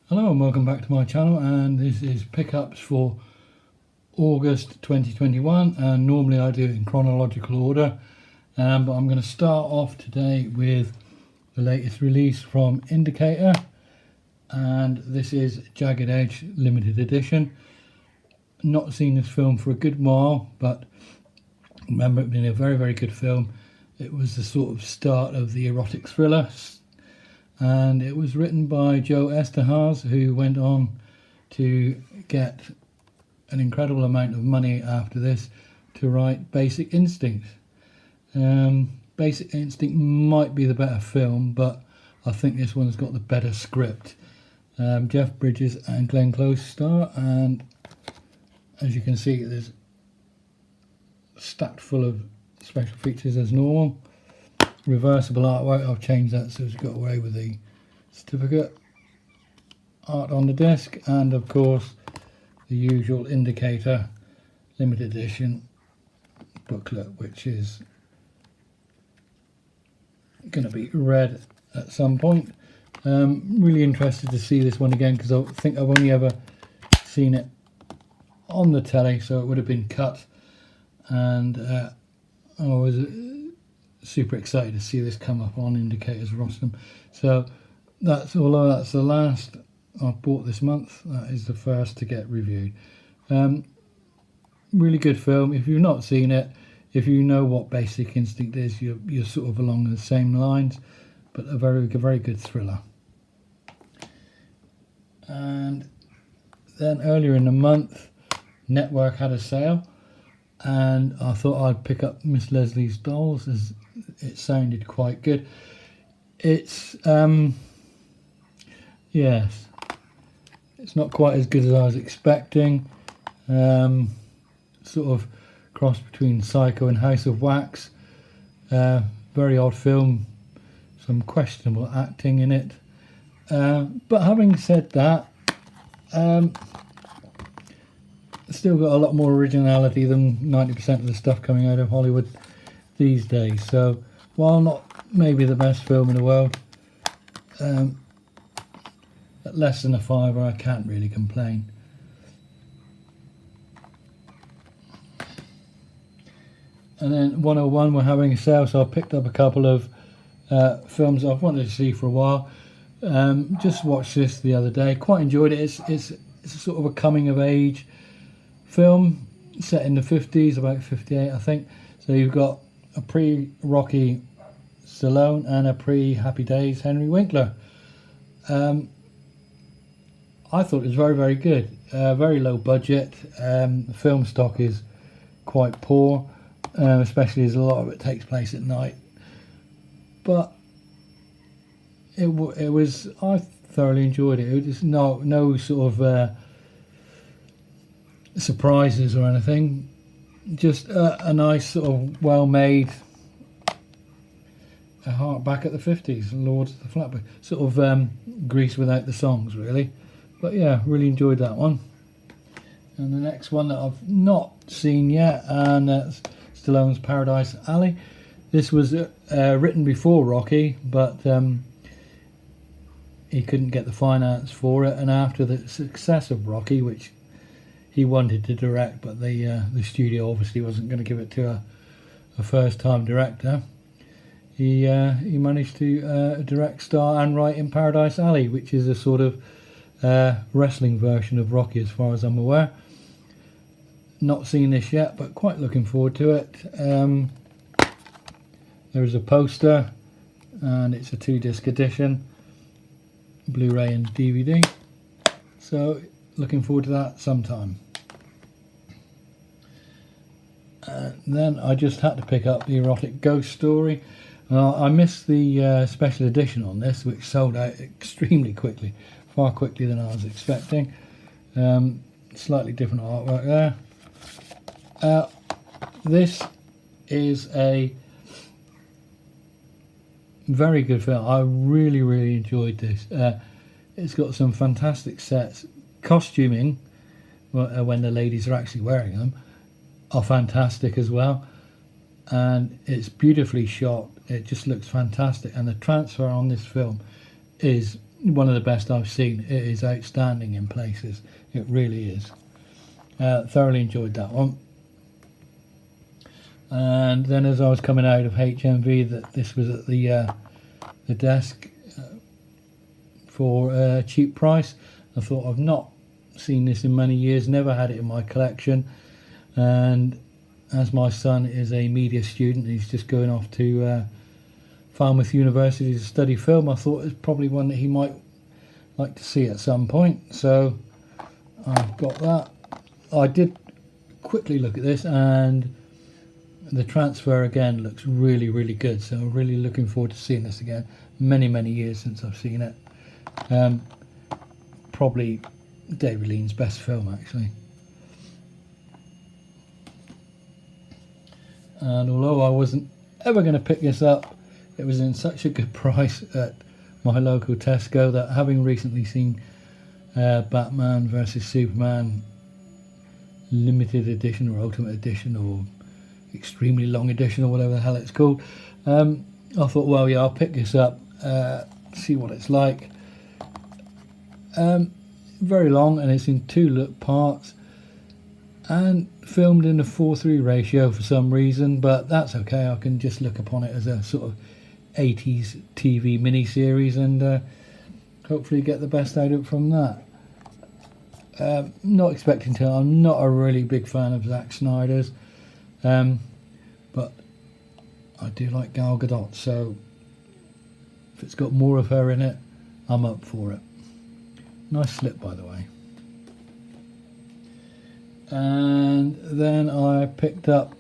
Hello and welcome back to my channel, and this is pickups for August 2021, and normally I do it in chronological order, but I'm going to start off today with the latest release from Indicator, and this is Jagged Edge limited edition. Not seen this film for a good while, but remember it being a very good film. It was the sort of start of the erotic thriller, and it was written by Joe Esterhazy, who went on to get an incredible amount of money after this to write Basic Instinct. Basic Instinct might be the better film, but I think this one's got the better script. Jeff Bridges and Glenn Close star, and as you can see, there's stacked full of special features as normal. Reversible artwork, I've changed that so it's got away with the certificate. Art on the disc, and of course the usual Indicator limited edition booklet, which is going to be read at some point. Really interested to see this one again, because I think I've only ever seen it on the telly, so it would have been cut, and I was super excited to see this come up on Indicator's rostrum. So although that's the last I've bought this month, that is the first to get reviewed. Really good film. If you've not seen it, if you know what Basic Instinct is, you're sort of along the same lines, but a very good thriller. And then earlier in the month, Network had a sale, and I thought I'd pick up Miss Leslie's Dolls, as it sounded quite good. It's yes, it's not quite as good as I was expecting. Sort of cross between Psycho and House of Wax. Very odd film, some questionable acting in it. But having said that, still got a lot more originality than 90% of the stuff coming out of Hollywood these days. So while not maybe the best film in the world, at less than a fiver, I can't really complain. And then 101 were having a sale, so I picked up a couple of films I've wanted to see for a while. Just watched this the other day, quite enjoyed it. It's a sort of a coming of age film set in the 50s, about 58 I think. So you've got a pre-Rocky Stallone and a pre-Happy Days Henry Winkler. I thought it was very good. Very low budget. The film stock is quite poor, especially as a lot of it takes place at night. But it was, I thoroughly enjoyed it. It was no sort of surprises or anything. Just a nice sort of well-made hark back at the 50s, Lords of the Flatbush, sort of Grease without the songs, really. But yeah, really enjoyed that one. And the next one that I've not seen yet, and that's Stallone's Paradise Alley. This was written before Rocky, but he couldn't get the finance for it, and after the success of Rocky, which he wanted to direct, but the studio obviously wasn't going to give it to a first-time director, he managed to direct, star and write in Paradise Alley, which is a sort of wrestling version of Rocky as far as I'm aware. Not seen this yet, but quite looking forward to it. There is a poster, and it's a 2-disc edition, Blu-ray and DVD, so looking forward to that sometime. Then I just had to pick up the Erotic Ghost Story. I missed the special edition on this, which sold out extremely quickly, far quickly than I was expecting. Slightly different artwork there. This is a very good film. I really enjoyed this. It's got some fantastic sets. Costuming, when the ladies are actually wearing them, are fantastic as well, and it's beautifully shot. It just looks fantastic, and the transfer on this film is one of the best I've seen. It is outstanding in places. It really is. Thoroughly enjoyed that one. And then as I was coming out of HMV, that this was at the desk for a cheap price. I thought, I've not seen this in many years, never had it in my collection, and as my son is a media student, he's just going off to Falmouth University to study film, I thought it's probably one that he might like to see at some point. So I've got that. I did quickly look at this, and the transfer again looks really, really good. So I'm really looking forward to seeing this again. Many years since I've seen it. Probably David Lean's best film, actually. And although I wasn't ever going to pick this up, it was in such a good price at my local Tesco that, having recently seen Batman vs Superman limited edition or ultimate edition or extremely long edition or whatever the hell it's called, I thought, well, yeah, I'll pick this up, see what it's like. Very long, and it's in 2 parts and filmed in a 4:3 ratio for some reason, but that's okay. I can just look upon it as a sort of 80s TV miniseries and hopefully get the best out of it from that. Not expecting to. I'm not a really big fan of Zack Snyder's, but I do like Gal Gadot, so if it's got more of her in it, I'm up for it. Nice slip, by the way. And then I picked up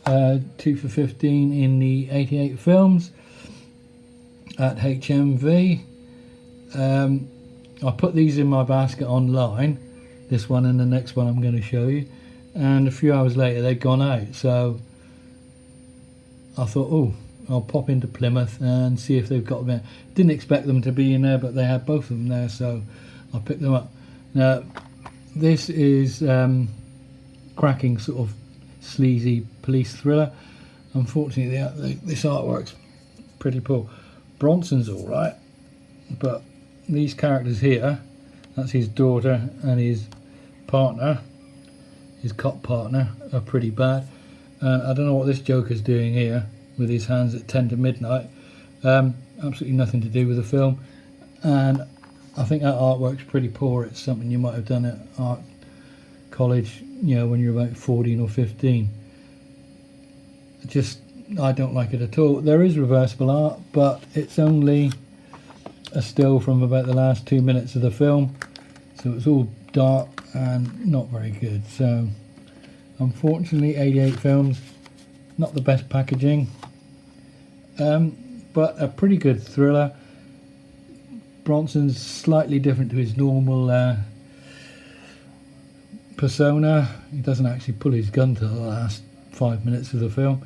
2 for 15 in the 88 films at HMV. I put these in my basket online, this one and the next one I'm going to show you, and a few hours later they'd gone out, so I thought, oh, I'll pop into Plymouth and see if they've got them in. Didn't expect them to be in there, but they had both of them there, so I picked them up. Now, this is cracking sort of sleazy police thriller. Unfortunately, this artwork's pretty poor. Bronson's all right, but these characters here, that's his daughter and his partner, his cop partner, are pretty bad. And I don't know what this Joker's doing here with his hands at 10 to midnight. Absolutely nothing to do with the film, and I think that artwork's pretty poor. It's something you might have done at art college, you know, when you're about 14 or 15. I don't like it at all. There is reversible art, but it's only a still from about the last 2 minutes of the film, so it's all dark and not very good. So unfortunately, 88 films, not the best packaging, but a pretty good thriller. Bronson's slightly different to his normal persona. He doesn't actually pull his gun till the last 5 minutes of the film,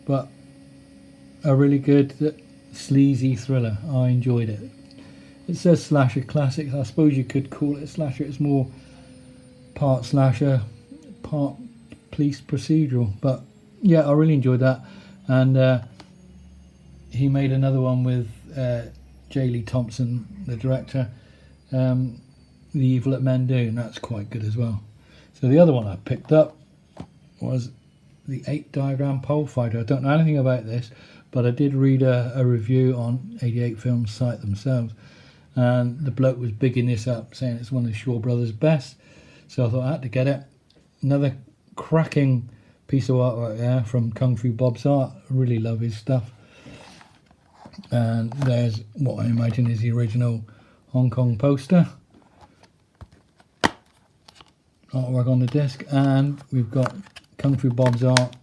but a really good sleazy thriller. I enjoyed it. It says slasher classics. I suppose you could call it a slasher. It's more part slasher, part police procedural, but yeah, I really enjoyed that. And he made another one with J. Lee Thompson, the director, The Evil That Men Do, and that's quite good as well. So the other one I picked up was the 8 Diagram Pole Fighter. I don't know anything about this, but I did read a review on 88 Films site themselves, and the bloke was bigging this up, saying it's one of Shaw Brothers' best. So I thought I had to get it. Another cracking piece of artwork there from Kung Fu Bob's art. I really love his stuff. And there's what I imagine is the original Hong Kong poster artwork on the disc, and we've got Kung Fu Bob's art,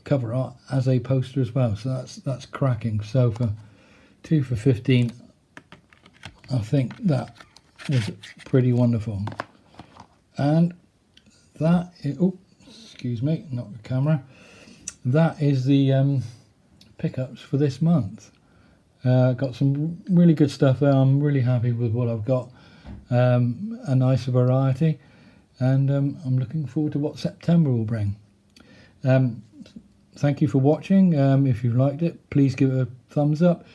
cover art as a poster as well. So that's cracking. So for 2 for 15, I think that was pretty wonderful. And that is, oh, excuse me, not the camera. That is the pickups for this month. Got some really good stuff there. I'm really happy with what I've got. A nice variety, and I'm looking forward to what September will bring. Thank you for watching. If you liked it, please give it a thumbs up.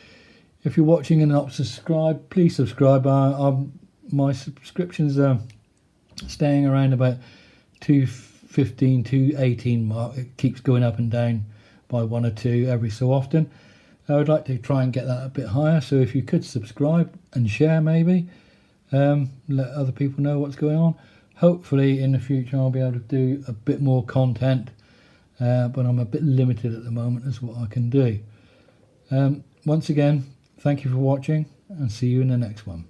If you're watching and not subscribed, please subscribe. My subscriptions are staying around about 215, 218 mark. It keeps going up and down by 1 or 2 every so often. I would like to try and get that a bit higher, so if you could subscribe and share, maybe let other people know what's going on. Hopefully in the future I'll be able to do a bit more content, but I'm a bit limited at the moment as what I can do. Once again, thank you for watching, and see you in the next one.